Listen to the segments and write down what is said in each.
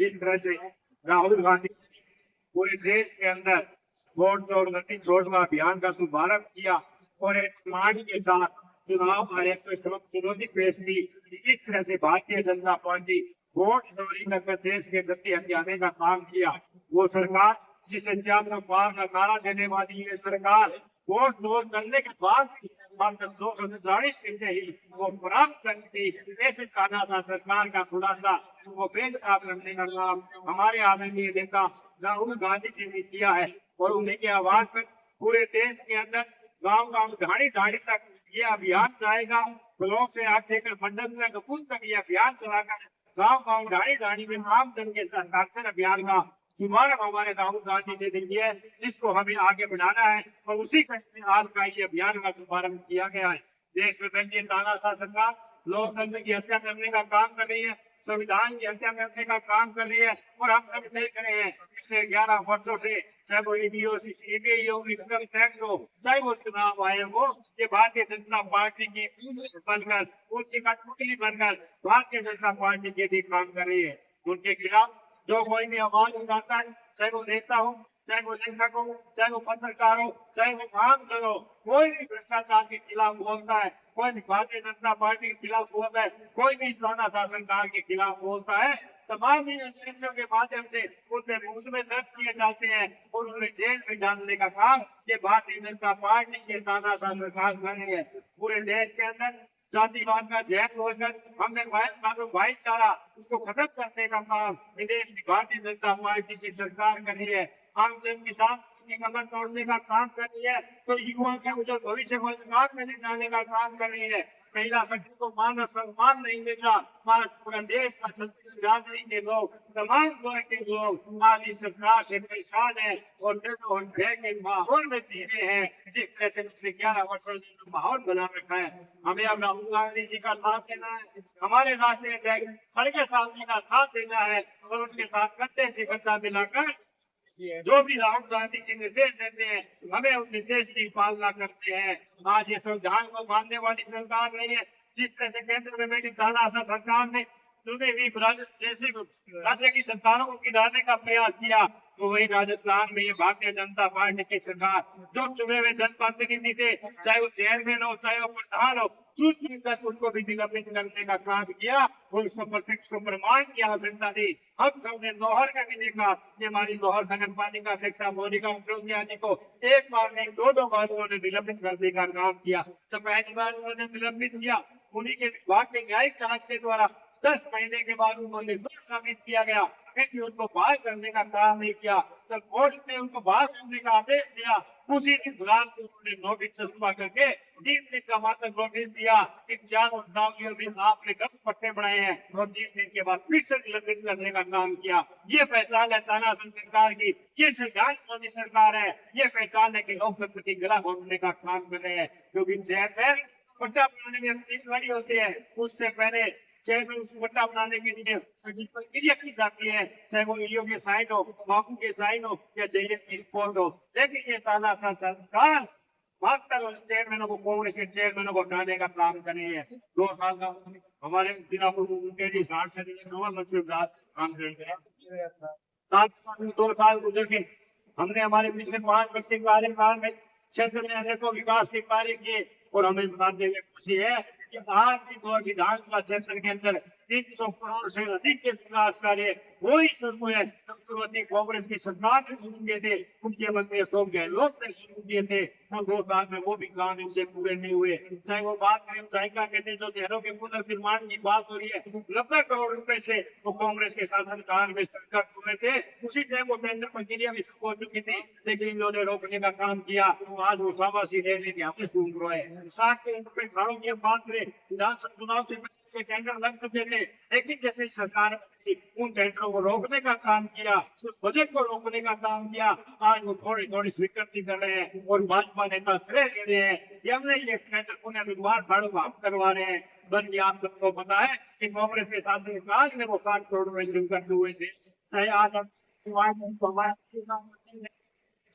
जिस तरह से राहुल गांधी पूरे देश के अंदर वोट चोर गति छोड़ का अभियान का शुभारंभ किया और एक समाज के साथ चुनाव आयोग को चुनौती पेश की। इस तरह से भारतीय जनता पार्टी वोट चोरी कर देश के गति हथियाने का काम किया। वो सरकार जिसे 400 पार का नारा देने वाली ये सरकार वोट चोर करने के बाद मात्र 240 सीटें ही वो प्राप्त करती। ऐसे तानाशाह सरकार का खुलासा वो बेनकाब करने का काम हमारे आदरणीय नेता राहुल गांधी जी ने किया है और उन्हीं के आह्वान पर पूरे देश के अंदर गांव-गांव ढाणी-ढाणी तक ये अभियान चलाएगा। ब्लॉक से आगे लेकर मंडल तक बूथ तक ये अभियान चलाकर गांव-गांव ढाणी-ढाणी में आम जन के साक्षर अभियान का शुभारंभ हमारे राहुल गांधी जी ने किया है, जिसको हमें आगे बढ़ाना है और उसी में आज का ये अभियान का शुभारंभ किया गया है। देश में बैठी तानाशाह सरकार लोकतंत्र की हत्या करने का काम कर रही है, संविधान की हत्या करने का काम कर रही है और हम सब देख रहे हैं पिछले 11 वर्षों से, चाहे वो ईडी हो, इनकम टैक्स हो, चाहे वो चुनाव आयोग हो, ये भारतीय जनता पार्टी की बनकर उसी का टुकड़ी बनकर भारतीय जनता पार्टी के भी काम कर रही है। उनके खिलाफ जो कोई भी आवाज उठाता है, चाहे वो नेता हो, चाहे वो लेखक हो, चाहे वो पत्रकार हो, चाहे वो आम जन हो, कोई भी भ्रष्टाचार के खिलाफ बोलता है, कोई भी भारतीय जनता पार्टी के खिलाफ बोलता है, कोई भी तानाशाह सरकार के खिलाफ बोलता है, तमाम एजेंसियों के माध्यम से उनमें मुकदमे दर्ज किए जाते हैं और उन्हें जेल में डालने का काम ये भारतीय जनता पार्टी के तानाशाह सरकार कर रही है। पूरे देश के अंदर जातिवाद का जहर होकर हमने भाईचारा उसको खत्म करने का काम विदेश की भारतीय जनता पार्टी की सरकार कर रही है। आम जन किसान की कमर तोड़ने का काम कर रही है तो युवा के उज्जवल भविष्य को अंधकार में ले जाने का काम कर रही है। महिला शक्ति को मान और सम्मान नहीं मिल रहा, आज पूरा देश का बिरादरी के लोग, तमाम वर्ग के लोग आज इस सरकार से परेशान है और भय के माहौल में जी रहे हैं। जिस तरह से पिछले 11 वर्षों से माहौल बना रखा है, हमें अब राहुल गांधी जी का साथ देना है, हमारे राष्ट्रीय अध्यक्ष खड़गे साहब जी का साथ देना है और उनके साथ गद्दे से गद्दा मिलाकर जो भी राहुल गांधी जी निर्देश देते हैं हमें उस निर्देश की पालना करते हैं। आज ये संविधान को मानने वाली सरकार नहीं है। जिस तरह से केंद्र में बैठी तानाशाह सरकार ने चुने हुई जैसे राज्य की सरकारों को गिराने का प्रयास किया, तो वही राजस्थान में ये भारतीय जनता पार्टी की सरकार जो चुने हुए जनप्रतिनिधि थे, चाहे वो चेयरमैन हो, चाहे वो प्रधान हो, तक उनको भी निलंबित करने का काम किया और उसको प्रत्यक्ष को प्रमाण की आवश्यकता थी। हम सबने लोहर का भी देखा, ये हमारी लोहर नगर पालिका अध्यक्षा मोनिका उपाध्याय जी को एक बार नहीं 2 बार उन्होंने निलंबित करने का काम किया। तो पहली बार उन्होंने निलंबित किया, उन्हीं के विभाग के न्यायिक जांच के द्वारा 10 महीने के बाद उनको निर्दोष साबित किया गया, फिर उनको बहाल करने का काम नहीं किया। जब कोर्ट ने उनको बहाल करने का आदेश दिया, उसी दिन गुलाम को उन्होंने नोटिस चस्पा करके 3 दिन का मात्र नोटिस दिया कि 4 मुद्दाओं के आपने 10 पट्टे बनाए हैं और 3 दिन के बाद फिर से निलंबित करने का काम किया। ये पहचान है तानाशाह सरकार की, ये संविधान वाली सरकार है, ये पहचान है कि लोकतंत्र की गला घोटने का काम कर रहे हैं। क्योंकि चेयरमैन पट्टा बनाने में 3 घड़ी होते हैं, उससे पहले चेयरमैन उस पट्टा बनाने के लिए जिस पर क्रिया की जाती है, चाहे वो ईओ के साइन हो, बापू के साइन हो या जेएस की रिपोर्ट हो, लेकिन ये तानाशाह सरकार मात्र चेयरमैनों को, कांग्रेस के चेयरमैनों को हटाने का काम कर रही है। 2 साल का हमारे जिला उनके लिए 60 से मंत्री काम करते हैं। 2 साल गुजर के हमने हमारे पिछले 5 वर्ष के कार्यकाल में क्षेत्र में अनेकों विकास के कार्य किए और हमें बताते हुए खुशी है कि आज भी 2 विधानसभा क्षेत्र के अंदर 300 करोड़ से अधिक के विकास कार्य वही शुरू है कांग्रेस की सरकार ने शुरू किए थे, मुख्यमंत्री अशोक गहलोत ने शुरू किए थे और 2 साल में वो भी काम इनसे पूरे नहीं हुए। चाहे वो बात करें जायका कहते जो शहरों के पुनर्निर्माण की बात हो रही है, 90 करोड़ रुपए से वो कांग्रेस के शासनकाल में सरकार हुए थे, उसी टाइम वो टेंडर प्रक्रिया भी शुरू हो चुकी थी, लेकिन इन्होंने रोकने का काम किया। तो आज वो शाबाशी लेने के हमने शुरू हुआ है। 60 करोड़ रुपए खड़ों की बात करें, विधानसभा चुनाव से टेंडर लग चुके थे, लेकिन जैसे सरकार उन टेंडरों को रोकने का काम किया, उस बजट को रोकने का काम किया, आज वो थोड़ी थोड़ी स्वीकृति कर रहे हैं और भाजपा नेता श्रेय ले रहे हैं कि हमने ये टेंडर पुनर्निर्माण कार्यों को हम करवा रहे हैं। बल्कि आप सबको पता है कि कांग्रेस के शासनकाल में वो 60 करोड़ रुपए स्वीकृत हुए थे। आज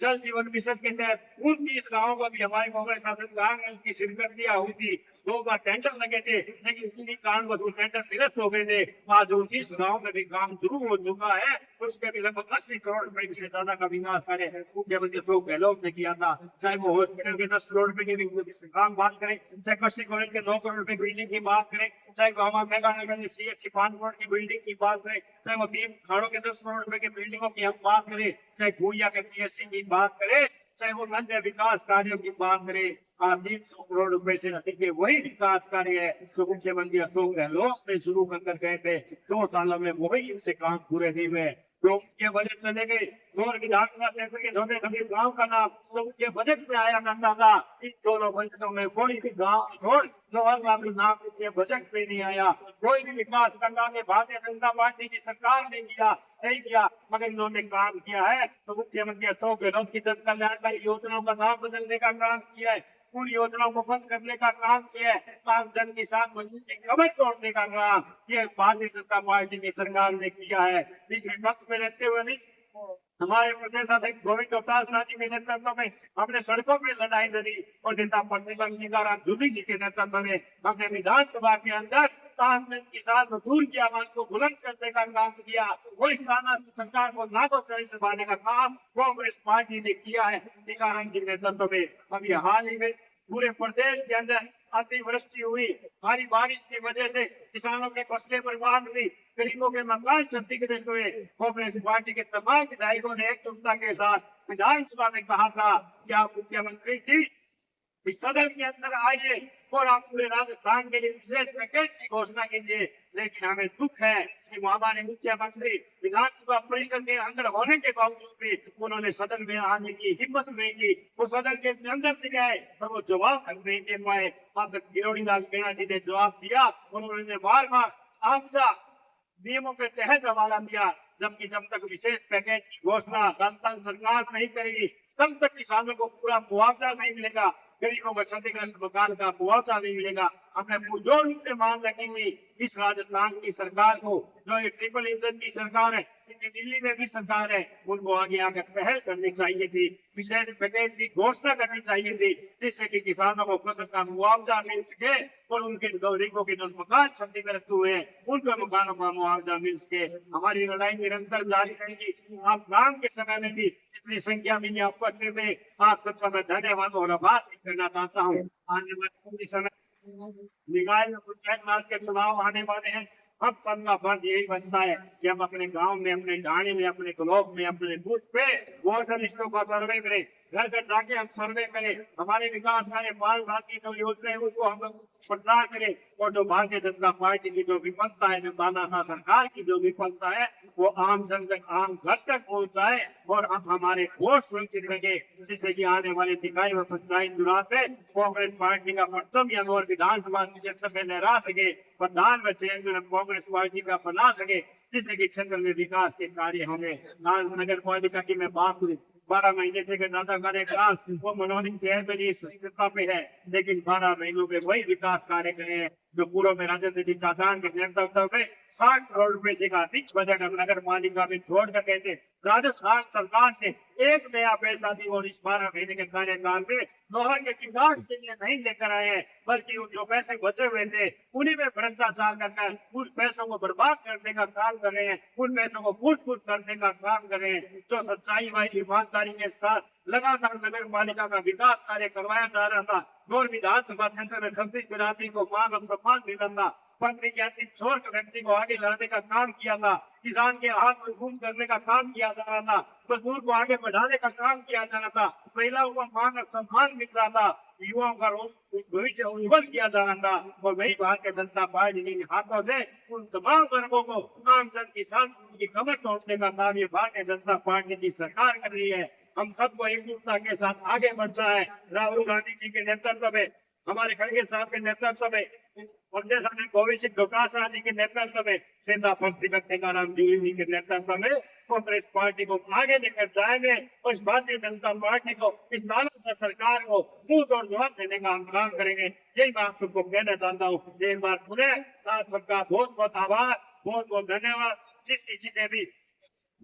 जल जीवन मिशन के तहत 29 गाँव को भी हमारे कांग्रेस शासनकाल में उसकी स्वीकृतियां हुई थी। 2 बार टेंडर लगे थे, लेकिन किसी कारणवश वो टेंडर निरस्त हो गए थे। आज उनकी गाँव में भी काम शुरू हो चुका है, उसके भी लगभग 80 करोड़ रुपए से ज्यादा का विकास कार्य मुख्यमंत्री अशोक गहलोत ने किया था। चाहे वो हॉस्पिटल के 10 करोड़ रुपए की काम बात करें, चाहे कृषि कॉलेज के 9 करोड़ रुपए बिल्डिंग की बात करें, चाहे गाँव मेगानगर में CH की 5 करोड़ की बिल्डिंग की बात करें, चाहे वो 3 खाड़ों के 10 करोड़ रुपए की बिल्डिंगों की हम बात करें, चाहे भूया के PSC की बात करें, चाहे वो अन्य विकास कार्यों की बात करें, 300 करोड़ रुपए से अधिक के वही विकास कार्य है जो मुख्यमंत्री अशोक गहलोत ने शुरू कर गए थे। 2 सालों में वही से काम पूरे नहीं हुए। तो उनके बजट चले गए, और विधानसभा क्षेत्र के छोटे छोटे गाँव का नाम तो उनके बजट में आया करता था। इन दोनों बजटों में कोई भी गाँव छोड़ नाम के बजट में नहीं आया। कोई भी विकास का काम भारतीय जनता पार्टी की सरकार ने किया नहीं किया, मगर इन्होंने काम किया है तो मुख्यमंत्री अशोक गहलोत की जन कल्याणकारी योजनाओं का नाम बदलने का काम किया है, पूरी योजनाओं को बंद करने का काम किया है, जन किसान मजदूर की कमर तोड़ने का काम ये भारतीय जनता पार्टी की सरकार ने किया है। इस विपक्ष में रहते हुए नहीं, हमारे प्रदेश अध्यक्ष गोविंद डोटासरा जी के नेतृत्व में हमने सड़कों में लड़ाई लड़ी और नेता प्रतिपक्ष सीताराम जूली जी के नेतृत्व में हमने विधानसभा के अंदर किसान मजदूर की आवाज को बुलंद करने का काम किया। वो इस सरकार को नाकोचौड़ी दबाने का काम कांग्रेस पार्टी ने किया है टीकाराम जी के नेतृत्व में। अभी हाल ही में पूरे प्रदेश के अंदर अतिवृष्टि हुई, भारी बारिश की वजह से किसानों के फसलें बर्बाद हुई, गरीबों के मकान क्षतिग्रस्त हुए। कांग्रेस पार्टी के तमाम विधायकों ने एकजुटता के साथ विधानसभा में कहा था कि आप मुख्यमंत्री जी इस सदन के अंदर आइए और आप पूरे राजस्थान के लिए विशेष पैकेज की घोषणा कीजिए। लेकिन हमें दुख है कि हमारे मुख्यमंत्री विधानसभा परिषद के अंदर होने के बावजूद भी उन्होंने सदन में आने की हिम्मत नहीं की, वो सदन के अंदर नहीं गए और वो जवाब नहीं दे पाए। किरोड़ी लाल मीणा जी ने जवाब दिया, उन्होंने बार बार आपदा नियमों के तहत हवाला दिया, जबकि जब तक विशेष पैकेज की घोषणा राजस्थान सरकार नहीं करेगी तब तक किसानों को पूरा मुआवजा नहीं मिलेगा, गरीबों को क्षतिग्रस्त मकान का मुआवजा नहीं मिलेगा। हमने पुरजोर रूप से मांग रखी हुई इस राजस्थान की सरकार को, जो ये ट्रिपल इंजन की सरकार है, दिल्ली में भी सरकार है, उनको आगे आकर पहल करनी चाहिए थी, विशेष पैकेज की घोषणा करनी चाहिए थी, जिससे कि किसानों को फसल का मुआवजा मिल सके और उनके गरीबों के जो मकान क्षतिग्रस्त हुए हैं उनको मकानों का मुआवजा मिल सके। हमारी लड़ाई निरंतर जारी रहेगी। आप काम के समय में भी इतनी संख्या में उपस्थित में आप सबका मैं धन्यवाद और आभार करना चाहता हूँ। आने वाले समय निकाय में पंचायत राज के चुनाव आने वाले हैं। हम सबका फर्ज यही बनता है कि हम अपने गांव में, अपने ढाणी में, अपने ब्लॉक में, अपने बूथ पे वोटर लिस्टों का सर्वे करें, घर घर जाके हम सर्वे करें, हमारे विकास कार्य 5 साल की जो योजना है उसको हम लोग प्रचार करें, और जो भारतीय जनता पार्टी की जो विफलता है, जो तानाशाह सरकार की जो विफलता है, वो आम जन तक, आम घर तक पहुंचाए और हम हमारे वोट सुनिश्चित रखे, जिससे कि आने वाले दिखाई व पंचायत चुनाव में कांग्रेस पार्टी का परचम या और विधानसभा क्षेत्र में लहरा सके, प्रधान व चेयरमैन कांग्रेस पार्टी का बना सके, जिससे कि क्षेत्र में विकास के कार्य होंगे। नगर पालिका की मैं बात करूं, 12 महीने से ज्यादा कार्यकाल वो मनोनीत चेयरमैन सत्ता पे है, लेकिन 12 महीनों में वही विकास कार्य करे हैं जो पूर्व में राजेंद्र जी चाचान के नेतृत्व में 60 करोड़ रुपए से अधिक बजट हम नगर पालिका में छोड़ कर कहते राजस्थान सरकार से एक नया पैसा भी और इस 12 महीने के कार्यकाल में लोहा के विकास के लिए नहीं लेकर आए हैं, बल्कि जो पैसे बचे हुए थे उन्हीं में भ्रष्टाचार कर उन पैसों को बर्बाद करने का काम कर रहे हैं, उन पैसों को कूट कूट करने का काम कर रहे हैं। जो सच्चाई व ईमानदारी के साथ लगातार नगर पालिका का विकास कार्य करवाया जा रहा था और विधानसभा क्षेत्र में छत्तीस बिरादरी को मान और सम्मान मिला था, पत्नी के अंतिम छोर व्यक्ति को आगे लाने का काम किया था, किसान के हाथ मजबूत करने का काम किया जा रहा था, मजदूर को आगे बढ़ाने का काम किया जा रहा था, महिलाओं को मान और सम्मान मिल रहा था, युवाओं का भविष्य उज्जवल किया जा रहा था। और वही भारतीय जनता पार्टी के हाथों से उन तमाम वर्गों को आम जन किसान की कमर तोड़ने का काम ये भारतीय जनता पार्टी की सरकार कर रही है। हम सबको एकजुटता के साथ आगे बढ़ना है। राहुल गांधी जी के नेतृत्व में, हमारे खड़गे साहब के नेतृत्व में, प्रदेश अध्यक्ष गोविंद डोटासरा जी के नेतृत्व में, नेता प्रतिपक्ष टीकाराम जी के नेतृत्व में कांग्रेस पार्टी को आगे लेकर जाएंगे और इस भारतीय जनता पार्टी को, इस नालायक सरकार को मुंह तोड़ जवाब देने का हम काम करेंगे। यही मैं आप सबको कहना चाहता हूँ। एक बार पुनः आप सबका बहुत बहुत आभार, बहुत बहुत धन्यवाद। जिस किसी ने भी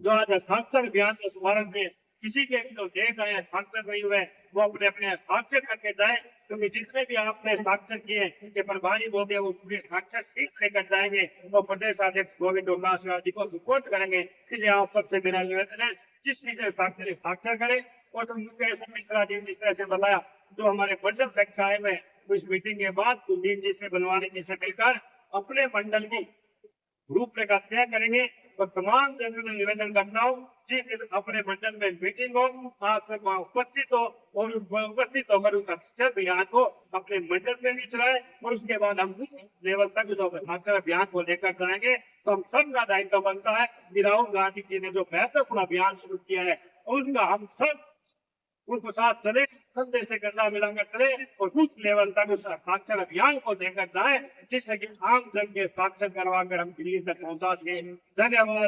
जो आज हस्ताक्षर अभियान के शुभारंभ में किसी के भी तो डेट आए हस्ताक्षर नहीं हुए वो अपने अपने हस्ताक्षर करके जाए, क्योंकि जितने भी आपने हस्ताक्षर किए के प्रभारी होंगे वो पूरे हस्ताक्षर सीट लेकर जाएंगे तो प्रदेश अध्यक्ष गोविंद उपाध्याय जी को सपोर्ट करेंगे। इसलिए आप सबसे मेरा निवेदन है जिस चीज में हस्ताक्षर करें। और तो मुकेश मिश्रा जी जिस तरह से बताया जो हमारे मंडल अध्यक्ष आए हुए उस मीटिंग के बाद कुलदीप जी से बनवाने जी से मिलकर अपने मंडल की रूपरेखा तय करेंगे। और तमाम जनों में निवेदन करता हूँ जिस दिन अपने मंडल में मीटिंग हो आप सब वहाँ उपस्थित हो और उपस्थित होकर उस अक्षर अभियान को अपने मंडल में भी चलाए और उसके बाद हम लेवल तक जो अक्षर अभियान को लेकर जाएंगे। तो हम सबका दायित्व बनता है कि राहुल गांधी जी ने जो महत्वपूर्ण अभियान शुरू किया है उनका हम सब उनको साथ चले, कंधे से कंधा मिलाकर चले और बूथ लेवल तक उस हस्ताक्षर अभियान को लेकर जाए जिससे कि आम जन के हस्ताक्षर करवा कर हम दिल्ली तक पहुंचा सके। धन्यवाद।